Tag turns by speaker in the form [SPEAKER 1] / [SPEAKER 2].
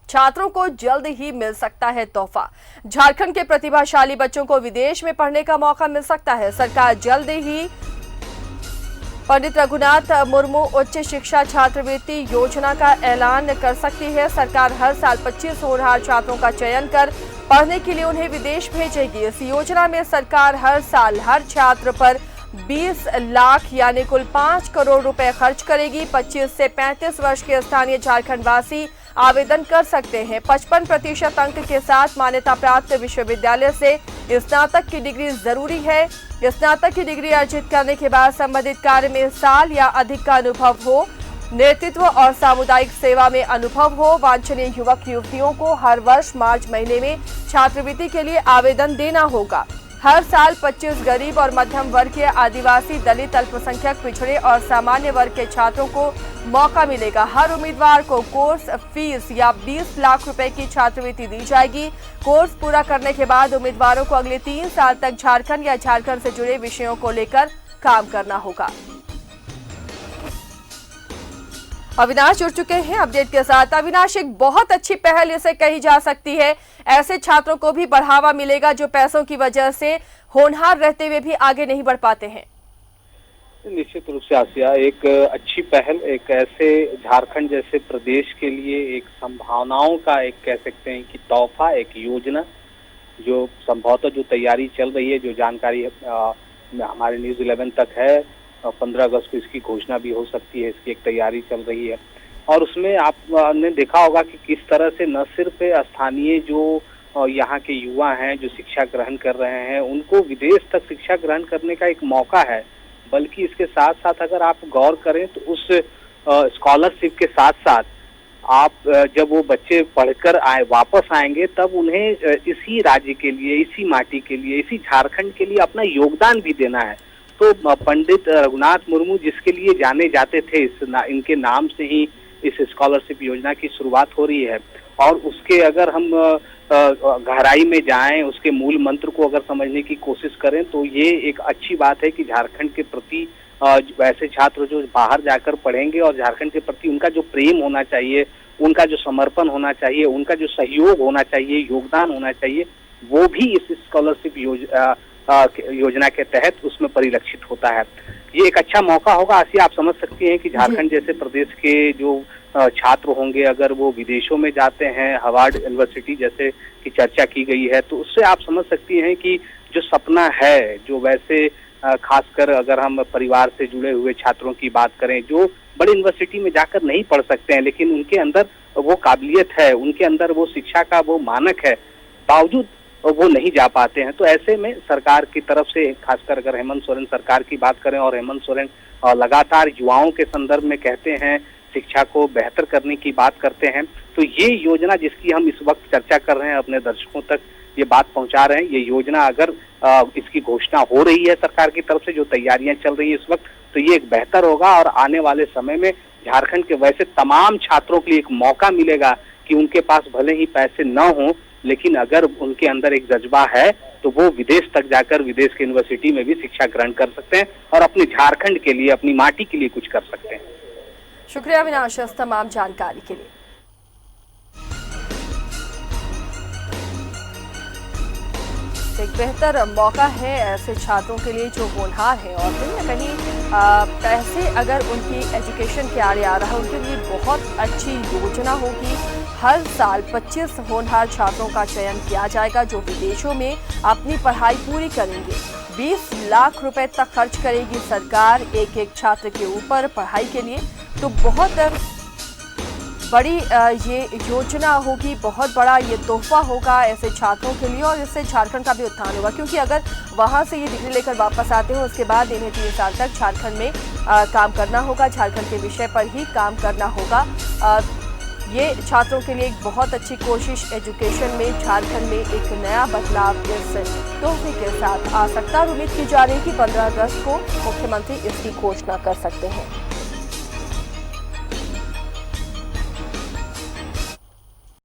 [SPEAKER 1] छात्रों को जल्द ही मिल सकता है तोहफा। झारखंड के प्रतिभाशाली बच्चों को विदेश में पढ़ने का मौका मिल सकता है। सरकार जल्द ही पंडित रघुनाथ मुर्मू उच्च शिक्षा छात्रवृत्ति योजना का ऐलान कर सकती है। सरकार हर साल 25 होनहार छात्रों का चयन कर पढ़ने के लिए उन्हें विदेश भेजेगी। इस योजना में सरकार हर साल हर छात्र पर 20 लाख यानी कुल 5 करोड़ रुपए खर्च करेगी। 25 से 35 वर्ष के स्थानीय झारखंड वासी आवेदन कर सकते हैं। 55% अंक के साथ मान्यता प्राप्त विश्वविद्यालय से स्नातक की डिग्री जरूरी है। स्नातक की डिग्री अर्जित करने के बाद संबंधित कार्य में साल या अधिक का अनुभव हो, नेतृत्व और सामुदायिक सेवा में अनुभव हो। वांछनीय युवक युवतियों को हर वर्ष मार्च महीने में छात्रवृत्ति के लिए आवेदन देना होगा। हर साल 25 गरीब और मध्यम वर्ग के आदिवासी, दलित, अल्पसंख्यक, पिछड़े और सामान्य वर्ग के छात्रों को मौका मिलेगा। हर उम्मीदवार को कोर्स फीस या 20 लाख रुपए की छात्रवृत्ति दी जाएगी। कोर्स पूरा करने के बाद उम्मीदवारों को अगले 3 साल तक झारखंड या झारखंड से जुड़े विषयों को लेकर काम करना होगा। अविनाश जुड़ चुके हैं अपडेट के साथ। अविनाश, एक बहुत अच्छी पहल इसे कही जा सकती है। ऐसे छात्रों को भी बढ़ावा मिलेगा जो पैसों की वजह से होनहार रहते हुए भी आगे नहीं बढ़ पाते हैं।
[SPEAKER 2] निश्चित रूप से आसिया, एक अच्छी पहल, एक ऐसे झारखंड जैसे प्रदेश के लिए एक संभावनाओं का एक कह सकते हैं कि तोहफा, एक योजना जो संभवतः जो तैयारी चल रही है, जो जानकारी हमारे न्यूज़ 11 तक है, 15 अगस्त को इसकी घोषणा भी हो सकती है। इसकी एक तैयारी चल रही है और उसमें आपने देखा होगा कि किस तरह से न सिर्फ स्थानीय जो यहाँ के युवा हैं जो शिक्षा ग्रहण कर रहे हैं उनको विदेश तक शिक्षा ग्रहण करने का एक मौका है, बल्कि इसके साथ साथ अगर आप गौर करें तो उस स्कॉलरशिप के साथ साथ आप जब वो बच्चे पढ़कर वापस आएंगे तब उन्हें इसी राज्य के लिए, इसी माटी के लिए, इसी झारखंड के लिए अपना योगदान भी देना है। तो पंडित रघुनाथ मुर्मू जिसके लिए जाने जाते थे, इनके नाम से ही इस स्कॉलरशिप योजना की शुरुआत हो रही है और उसके अगर हम गहराई में जाएं, उसके मूल मंत्र को अगर समझने की कोशिश करें तो ये एक अच्छी बात है कि झारखंड के प्रति वैसे छात्र जो बाहर जाकर पढ़ेंगे और झारखंड के प्रति उनका जो प्रेम होना चाहिए, उनका जो समर्पण होना चाहिए, उनका जो सहयोग होना चाहिए, योगदान होना चाहिए, वो भी इस स्कॉलरशिप योजना के तहत उसमें परिलक्षित होता है। ये एक अच्छा मौका होगा। आसिया, आप समझ सकती हैं कि झारखंड जैसे प्रदेश के जो छात्र होंगे अगर वो विदेशों में जाते हैं, हार्वर्ड यूनिवर्सिटी जैसे की चर्चा की गई है, तो उससे आप समझ सकती हैं कि जो सपना है, जो वैसे खासकर अगर हम परिवार से जुड़े हुए छात्रों की बात करें जो बड़ी यूनिवर्सिटी में जाकर नहीं पढ़ सकते हैं लेकिन उनके अंदर वो काबिलियत है, उनके अंदर वो शिक्षा का वो मानक है, बावजूद वो नहीं जा पाते हैं। तो ऐसे में सरकार की तरफ से खासकर अगर हेमंत सोरेन सरकार की बात करें और हेमंत सोरेन लगातार युवाओं के संदर्भ में कहते हैं, शिक्षा को बेहतर करने की बात करते हैं, तो ये योजना जिसकी हम इस वक्त चर्चा कर रहे हैं, अपने दर्शकों तक ये बात पहुंचा रहे हैं, ये योजना अगर इसकी घोषणा हो रही है सरकार की तरफ से, जो तैयारियां चल रही है इस वक्त, तो ये एक बेहतर होगा और आने वाले समय में झारखंड के वैसे तमाम छात्रों के लिए एक मौका मिलेगा कि उनके पास भले ही पैसे न हों लेकिन अगर उनके अंदर एक जज्बा है तो वो विदेश तक जाकर विदेश की यूनिवर्सिटी में भी शिक्षा ग्रहण कर सकते हैं और अपने झारखंड के लिए, अपनी माटी के लिए कुछ कर सकते हैं।
[SPEAKER 1] शुक्रिया अविनाश इस तमाम जानकारी के लिए। एक बेहतर मौका है ऐसे छात्रों के लिए जो होनहार हैं और कहीं न कहीं पैसे अगर उनकी एजुकेशन के आड़े आ रहा है, उनके लिए बहुत अच्छी योजना होगी। हर साल 25 होनहार छात्रों का चयन किया जाएगा जो विदेशों में अपनी पढ़ाई पूरी करेंगे। 20 लाख रुपए तक खर्च करेगी सरकार एक एक छात्र के ऊपर पढ़ाई के लिए। तो बहुत बड़ी ये योजना होगी, बहुत बड़ा ये तोहफा होगा ऐसे छात्रों के लिए और इससे झारखंड का भी उत्थान होगा, क्योंकि अगर वहाँ से ये डिग्री लेकर वापस आते हो उसके बाद इन्हें 3 साल तक झारखंड में काम करना होगा, झारखंड के विषय पर ही काम करना होगा। ये छात्रों के लिए एक बहुत अच्छी कोशिश, एजुकेशन में झारखंड में एक नया बदलाव इस तोहफे के साथ आ सकता है और उम्मीद की जा रही है कि 15 अगस्त को मुख्यमंत्री इसकी घोषणा कर सकते हैं।